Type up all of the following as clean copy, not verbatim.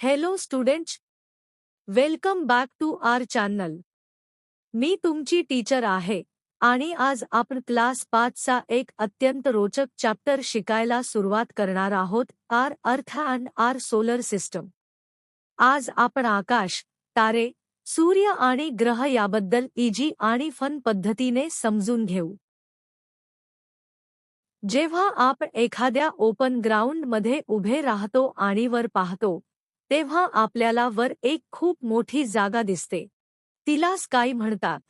Hello students, welcome back to our channel. मी तुमची teacher आहे आणि आज आपण क्लास 5 चा एक अत्यंत रोचक चॅप्टर शिकायला सुरुवात करणार आहोत, अर्थ अँड आवर सोलर सिस्टम. आज आपण आकाश, तारे, सूर्य आणि ग्रह याबद्दल इजी आणि फन पद्धतीने समजून घेऊ. जेव्हा आपण एखाद्या ओपन ग्राउंडमध्ये उभे राहतो आणि वर पाहतो, तेव्हा आपल्याला वर एक खूप मोठी जागा दिसते. तिला स्काय म्हणतात.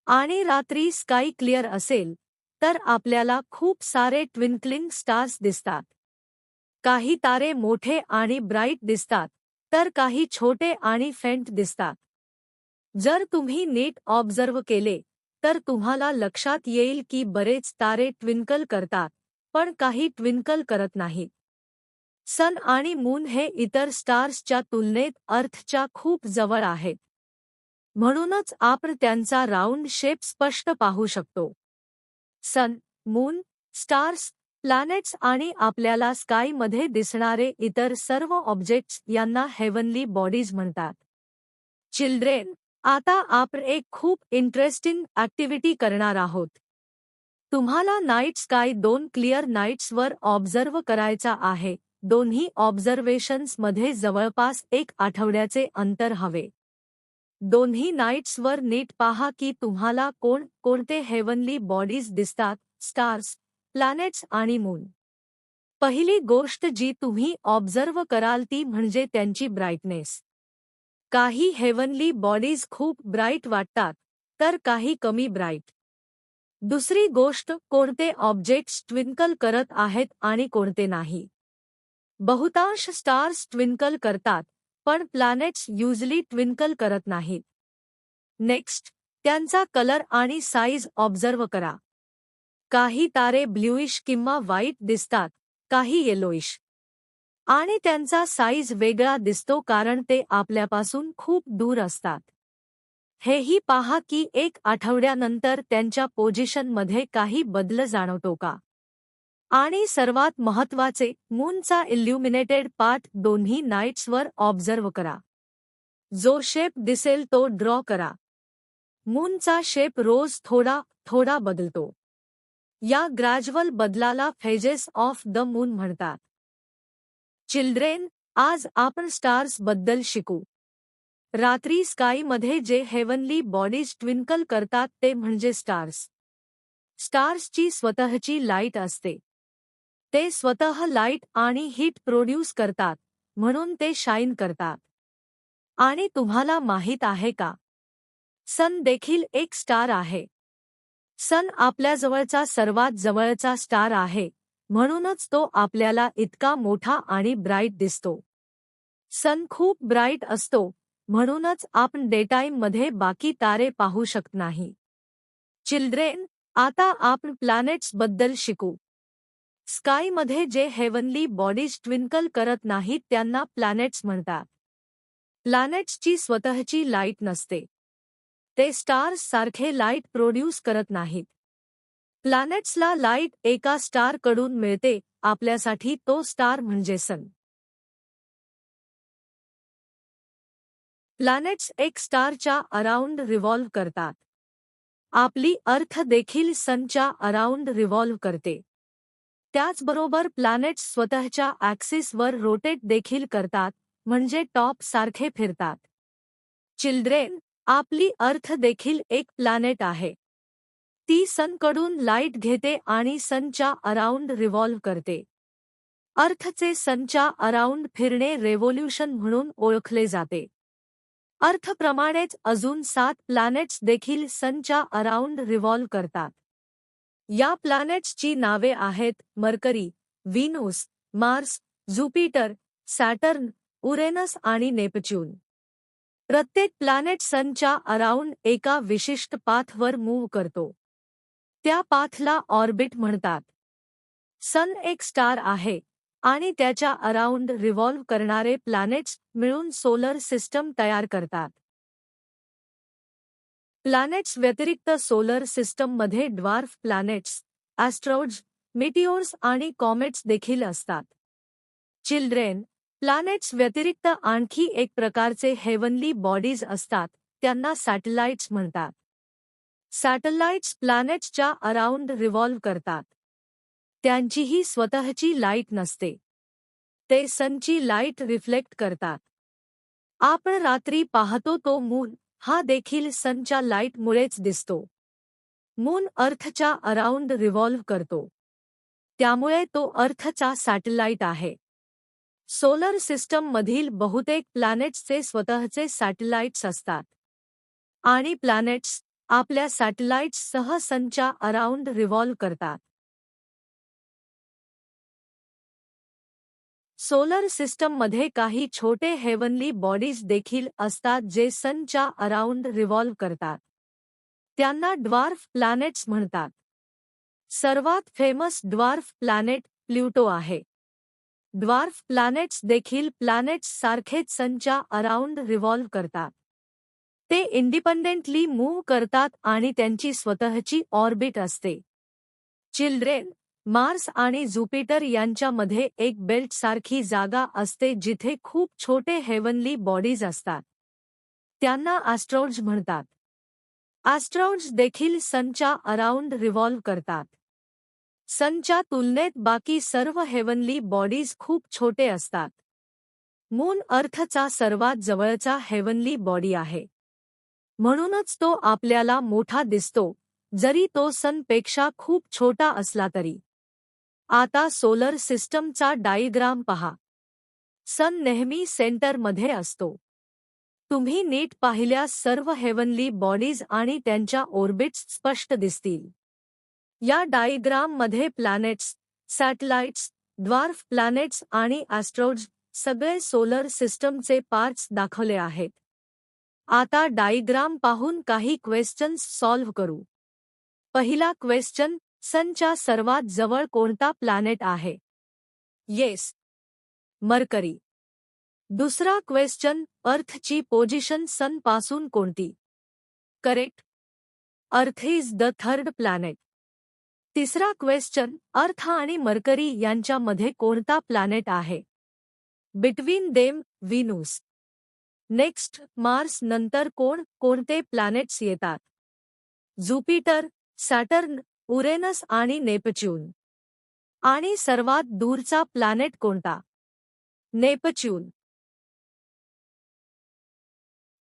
आणि रात्री स्काय क्लिअर असेल तर आपल्याला खूप सारे ट्विंकलिंग स्टार्स दिसतात. काही तारे मोठे आणि ब्राईट दिसतात, तर काही छोटे आणि फेंट दिसतात. जर तुम्ही नीट ऑब्झर्व केले तर तुम्हाला लक्षात येईल की बरेच तारे ट्विंकल करतात, पण काही ट्विंकल करत नाहीत. सन आणि मून हे इतर स्टार्सच्या तुलनेत अर्थच्या खूप जवळ आहेत. म्हणूनच आपण त्यांचा राऊंड शेप स्पष्ट पाहू शकतो. सन, मून, स्टार्स, प्लॅनेट्स आणि आपल्याला स्कायमध्ये दिसणारे इतर सर्व ऑब्जेक्ट्स यांना हेवनली बॉडीज म्हणतात. चिल्ड्रेन, आता आपण एक खूप इंटरेस्टिंग ॲक्टिव्हिटी करणार आहोत. तुम्हाला नाईट स्काय 2 क्लिअर नाईट्सवर ऑब्झर्व करायचा आहे. दोन्ही ऑब्झर्वेशन्समध्ये जवळपास 1 आठवड्याचे अंतर हवे. दोन्ही नाईट्सवर नीट पहा की तुम्हाला कोणते हेवनली बॉडीज दिसतात, स्टार्स, प्लॅनेट्स आणि मून. पहिली गोष्ट जी तुम्ही ऑब्झर्व कराल ती म्हणजे त्यांची ब्राईटनेस. काही हेवनली बॉडीज खूप ब्राईट वाटतात, तर काही कमी ब्राईट. दुसरी गोष्ट, कोणते ऑब्जेक्ट्स ट्विंकल करत आहेत आणि कोणते नाही. बहुतांश स्टार्स ट्विंकल करतात, पण प्लॅनेट्स युजली ट्विंकल करत नाहीत. नेक्स्ट, त्यांचा कलर आणि साईज ऑब्झर्व करा. काही तारे ब्ल्यूइश किंवा व्हाईट दिसतात, काही येलोइश. आणि त्यांचा साईज वेगळा दिसतो कारण ते आपल्यापासून खूप दूर असतात. हेही पहा की 1 आठवड्यानंतर त्यांच्या पोझिशनमध्ये काही बदल जाणवतो का. आणि सर्वात महत्त्वाचे, मूनचा इल्युमिनेटेड पार्ट दोन्ही नाईट्सवर ऑब्झर्व करा. जो शेप दिसेल तो ड्रॉ करा. मूनचा शेप रोज थोडा बदलतो. या ग्रॅज्युअल बदलाला फेजेस ऑफ द मून म्हणतात. चिल्ड्रेन, आज आपण स्टार्स बद्दल शिकू. रात्री स्कायमध्ये जे हेवनली बॉडीज ट्विंकल करतात ते म्हणजे स्टार्स. स्टार्सची स्वतःची लाईट असते. ते स्वतः लाईट आणि हीट प्रोड्यूस करतात, म्हणून ते शाईन करतात. आणि तुम्हाला माहीत आहे का, सन देखील एक स्टार आहे. सन आपल्याजवळचा सर्वात जवळचा स्टार आहे, म्हणूनच तो आपल्याला इतका मोठा आणि ब्राईट दिसतो. सन खूप ब्राईट असतो, म्हणूनच आपण डेटाईममध्ये बाकी तारे पाहू शकत नाही. चिल्ड्रेन, आता आपण प्लॅनेट्स बद्दल शिकू. स्कायमध्ये जे हेवनली बॉडीज ट्विंकल करत नाहीत त्यांना प्लॅनेट्स म्हणतात. प्लॅनेट्सची स्वतःची लाईट नसते. ते स्टार्स सारखे लाईट प्रोड्यूस करत नाहीत. प्लॅनेट्सला लाईट एका स्टारकडून मिळते, आपल्यासाठी तो स्टार म्हणजे सन. प्लॅनेट्स एक स्टारच्या अराउंड रिव्हॉल्व करतात. आपली अर्थ देखील सनच्या अराउंड रिव्हॉल्व करते. त्याचबरोबर प्लॅनेट्स स्वतःच्या ॲक्सिसवर रोटेट देखील करतात, म्हणजे टॉप सारखे फिरतात. चिल्ड्रेन, आपली अर्थ देखील एक प्लॅनेट आहे. ती सनकडून लाईट घेते आणि सनच्या अराउंड रिव्हॉल्व करते. अर्थचे सनच्या अराउंड फिरणे रेव्होल्यूशन म्हणून ओळखले जाते. अर्थप्रमाणेच अजून 7 प्लॅनेट्स देखील सनच्या अराउंड रिव्हॉल्व करतात. या प्लॅनेट्सची नावे आहेत Mercury, Venus, Mars, Jupiter, Saturn, Uranus आणि नेपच्यून. प्रत्येक प्लॅनेट सनच्या अराउंड एका विशिष्ट पाथवर मूव्ह करतो. त्या पाथला ऑर्बिट म्हणतात. सन एक स्टार आहे आणि त्याच्या अराउंड रिव्हॉल्व करणारे प्लॅनेट्स मिळून सोलर सिस्टम तयार करतात. प्लॅनेट्स व्यतिरिक्त सोलर सिस्टममध्ये ड्वार्फ प्लॅनेट्स, ॲस्ट्रॉइड्स, मिटिओर्स आणि कॉमेट्स देखील असतात. चिल्ड्रेन, प्लॅनेट्स व्यतिरिक्त आणखी एक प्रकारचे हेवनली बॉडीज असतात, त्यांना सॅटेलाइट्स म्हणतात. सॅटेलाइट्स प्लॅनेट्सच्या अराउंड रिव्हॉल्व करतात. त्यांचीही स्वतःची लाईट नसते. ते सनची लाईट रिफ्लेक्ट करतात. आपण रात्री पाहतो तो मून, हा देखील सनच्या लाईटमुळेच दिसतो. मून अर्थच्या अराउंड रिव्हॉल्व करतो. त्यामुळे तो अर्थचा सॅटेलाइट आहे. सोलर सिस्टम मधील बहुतेक प्लॅनेट्सचे स्वतःचे सॅटेलाइट्स असतात. आणि प्लॅनेट्स आपल्या सॅटेलाइट्ससह सनच्या अराउंड रिव्हॉल्व करतात. सोलर सिस्टममध्ये काही छोटे हेवनली बॉडीज देखील असतात जे सनच्या अराउंड रिव्हॉल्व करतात. त्यांना ड्वार्फ प्लॅनेट्स म्हणतात. सर्वात फेमस ड्वार्फ प्लॅनेट प्लुटो आहे. ड्वार्फ प्लॅनेट्स देखील प्लॅनेट्स सारखेच सनच्या अराउंड रिव्हॉल्व करतात. ते इंडिपेंडेंटली मूव्ह करतात आणि त्यांची स्वतःची ऑर्बिट असते. चिल्ड्रेन, मार्स आणि जुपिटर यांच्यामध्ये एक बेल्टसारखी जागा असते जिथे खूप छोटे हेवनली बॉडीज असतात. त्यांना ॲस्ट्रॉइड्स म्हणतात. ॲस्ट्रॉइड्स देखील सनच्या अराउंड रिव्हॉल्व करतात. सनच्या तुलनेत बाकी सर्व हेवनली बॉडीज खूप छोटे असतात. मून अर्थचा सर्वात जवळचा हेवनली बॉडी आहे. म्हणूनच तो आपल्याला मोठा दिसतो, जरी तो सनपेक्षा खूप छोटा असला तरी. आता सोलर सिस्टमचा डायग्राम पहा. सन नेहमी सेंटरमध्ये असतो. तुम्ही नीट पाहिल्यास सर्व हेवनली बॉडीज आणि त्यांच्या ऑर्बिट्स स्पष्ट दिसतील. या डायग्राममध्ये प्लॅनेट्स, सॅटेलाइट्स, ड्वार्फ प्लॅनेट्स आणि ॲस्ट्रॉइड्स सगळे सोलर सिस्टमचे पार्ट्स दाखवले आहेत. आता डायग्राम पाहून काही क्वेश्चन्स सॉल्व्ह करू. पहिला क्वेश्चन, सनच्या सर्वात जवळ कोणता प्लॅनेट आहे? Yes, mercury. दुसरा क्वेश्चन, अर्थची पोझिशन सनपासून कोणती? Correct, earth is the third planet. तिसरा क्वेश्चन, अर्थ आणि मर्करी यांच्यामध्ये कोणता प्लॅनेट आहे? Between them, Venus. Next, Mars नंतर कोणते प्लॅनेट्स येतात? जुपिटर, सॅटर्न, उरेनस आणि नेपच्यून. आणि सर्वात दूरचा प्लॅनेट कोणता? नेपच्यून.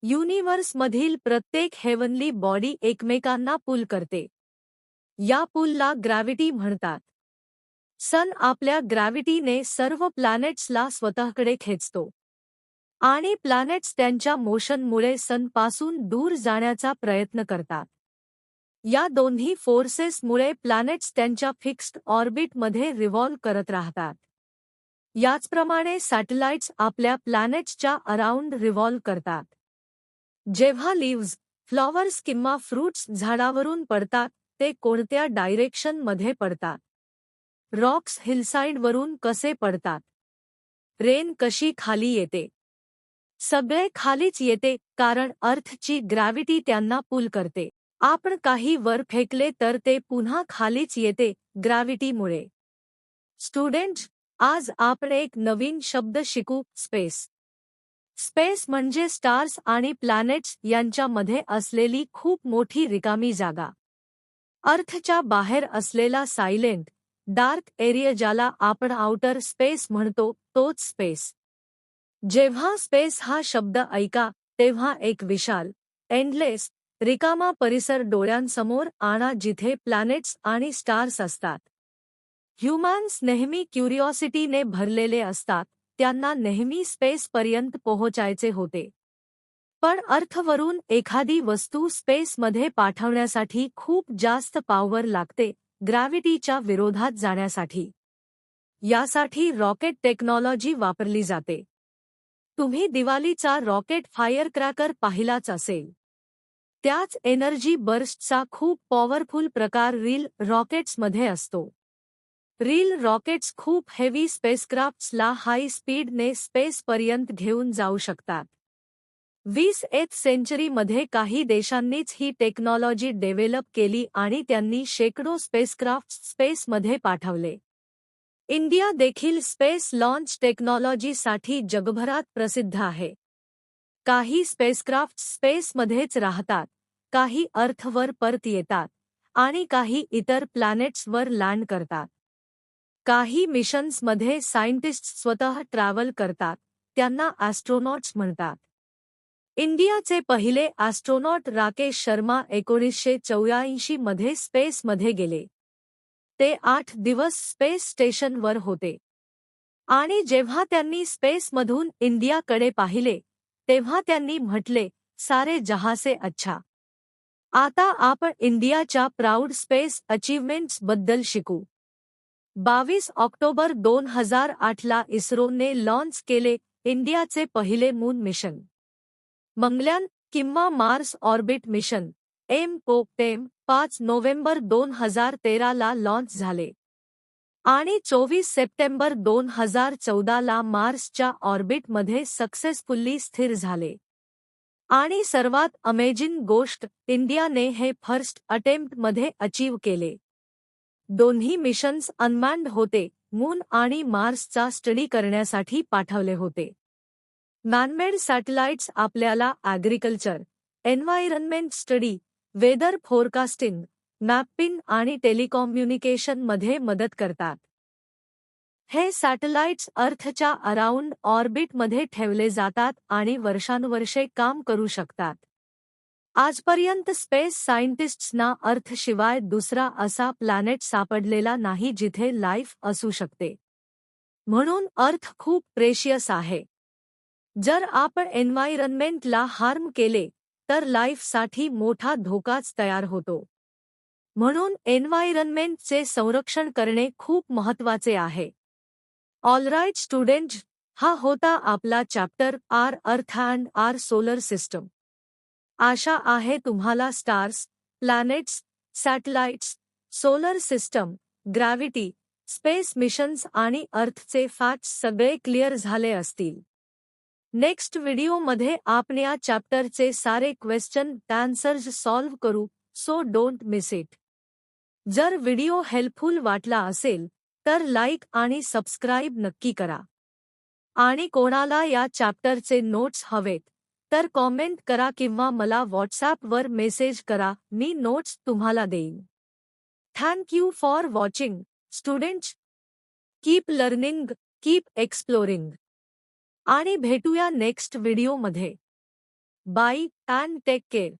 युनिव्हर्समधील प्रत्येक हेवनली बॉडी एकमेकांना पुल करते. या पुलला ग्रॅव्हिटी म्हणतात. सन आपल्या ग्रॅव्हिटीने सर्व प्लॅनेट्सला स्वतःकडे खेचतो. आणि प्लॅनेट्स त्यांच्या मोशनमुळे सनपासून दूर जाण्याचा प्रयत्न करतात. या दोन्ही फोर्सेसमुळे प्लॅनेट्स त्यांच्या फिक्स्ड ऑर्बिटमध्ये रिव्हॉल्व करत राहतात. याचप्रमाणे सॅटेलाइट्स आपल्या प्लॅनेट्सच्या अराउंड रिव्हॉल्व करतात. जेव्हा लीव्ज, फ्लॉवर्स किंवा फ्रूट्स झाडावरून पडतात, ते कोणत्या डायरेक्शनमध्ये पडतात? रॉक्स हिलसाइडवरून कसे पडतात? रेन कशी खाली येते? सगळे खालीच येते, कारण अर्थची ग्रॅव्हिटी त्यांना पुल करते. आपण काही वर फेकले तर ते पुन्हा खालीच येते, ग्रॅव्हिटीमुळे. स्टुडंट्स, आज आपण एक नवीन शब्द शिकू, स्पेस. स्पेस म्हणजे स्टार्स आणि प्लॅनेट्स यांच्यामध्ये असलेली खूप मोठी रिकामी जागा. अर्थच्या बाहेर असलेला सायलेंट, डार्क एरिया ज्याला आपण आउटर स्पेस म्हणतो, तोच स्पेस. जेव्हा स्पेस हा शब्द ऐका, तेव्हा एक विशाल, एंडलेस, रिकामा परिसर डोळ्यांसमोर आणा जिथे प्लॅनेट्स आणि स्टार्स असतात. ह्यूमन्स नेहमी क्युरिओसिटीने भरलेले असतात, त्यांना नेहमी स्पेसपर्यंत पोहोचायचे होते. पण अर्थवरून एखादी वस्तू स्पेसमध्ये पाठवण्यासाठी खूप जास्त पॉवर लागते, ग्रॅव्हिटीच्या विरोधात जाण्यासाठी. यासाठी रॉकेट टेक्नॉलॉजी वापरली जाते. तुम्ही दिवाळीचा रॉकेट फायरक्रॅकर पाहिलाच असेल. त्याच एनर्जी बर्स्टचा खूप पॉवरफुल प्रकार रील रॉकेट्समध्ये असतो. रील रॉकेट्स खूप हेवी स्पेसक्राफ्ट्सला हाय स्पीडने स्पेसपर्यंत घेऊन जाऊ शकतात. 20th सेंचुरीमध्ये काही देशांनीच ही टेक्नॉलॉजी डेव्हलप केली आणि त्यांनी शेकडो स्पेसक्राफ्ट्स स्पेसमध्ये पाठवले. इंडिया देखील स्पेस लॉन्च टेक्नॉलॉजीसाठी जगभरात प्रसिद्ध आहे. काही स्पेसक्राफ्ट स्पेसमध्येच राहतात, काही अर्थवर परत येतात आणि काही इतर प्लॅनेट्सवर लँड करतात. काही मिशन्समध्ये सायंटिस्ट स्वतः ट्रॅव्हल करतात, त्यांना ॲस्ट्रोनॉट्स म्हणतात. इंडियाचे पहिले ॲस्ट्रोनॉट राकेश शर्मा 1984 मध्ये स्पेसमध्ये गेले. ते 8 दिवस स्पेस स्टेशनवर होते. आणि जेव्हा त्यांनी स्पेसमधून इंडियाकडे पाहिले, तेव्हा त्यांनी म्हटले, सारे जहां से अच्छा. आता आपण इंडियाच्या प्राऊड स्पेस अचीव्हमेंट्स बद्दल शिकू. 22 ऑक्टोबर 2008 ला इस्रोने लॉन्च केले इंडियाचे पहिले मून मिशन. मंगळयान किंवा Mars orbit mission MOPEM 5 November 2013 ला लॉन्च झाले आणि 24 सप्टेंबर 2014 ला मार्सच्या ऑर्बिटमध्ये सक्सेसफुल्ली स्थिर झाले. आणि सर्वात अमेजिंग गोष्ट, इंडियाने हे फर्स्ट अटेम्प्टमध्ये अचीव केले. दोन्ही मिशन्स अनमॅन्ड होते, मून आणि मार्सचा स्टडी करण्यासाठी पाठवले होते. मॅनमेड सॅटेलाइट्स आपल्याला agriculture, environment study, weather forecasting, mapping आणि टेलिकम्युनिकेशनमध्ये मदत करतात. हे सॅटेलाइट्स अर्थच्या अराउंड ऑर्बिटमध्ये ठेवले जातात आणि वर्षानुवर्षे काम करू शकतात. आजपर्यंत स्पेस सायंटिस्ट्सना अर्थशिवाय दुसरा असा प्लॅनेट सापडलेला नाही जिथे लाईफ असू शकते. म्हणून अर्थ खूप प्रेशियस आहे. जर आपण एन्व्हायरनमेंटला हार्म केले, तर लाईफसाठी मोठा धोकाच तयार होतो. म्हणून एन्व्हायरनमेंटचे संरक्षण करणे खूप महत्त्वाचे आहे. ऑलराईट स्टुडंट्स, हा होता आपला chapter our earth and our solar system. आशा आहे तुम्हाला stars, planets, satellites, solar system, gravity, space missions आणि अर्थचे फॅक्ट्स सगळे क्लिअर झाले असतील. नेक्स्ट व्हिडिओमध्ये आपण या चॅप्टरचे सारे क्वेश्चन आन्सर्स सॉल्व्ह करू, सो डोंट मिस इट. जर व्हिडिओ हेल्पफुल वाटला असेल तर लाईक आणि सबस्क्राईब नक्की करा. आणि कोणाला या चॅप्टरचे नोट्स हवेत तर कॉमेंट करा किंवा मला व्हॉट्सॲपवर मेसेज करा, मी नोट्स तुम्हाला देईन. Thank you for watching students. Keep learning, keep exploring. आणि भेटूया नेक्स्ट व्हिडिओमध्ये. Bye and take care.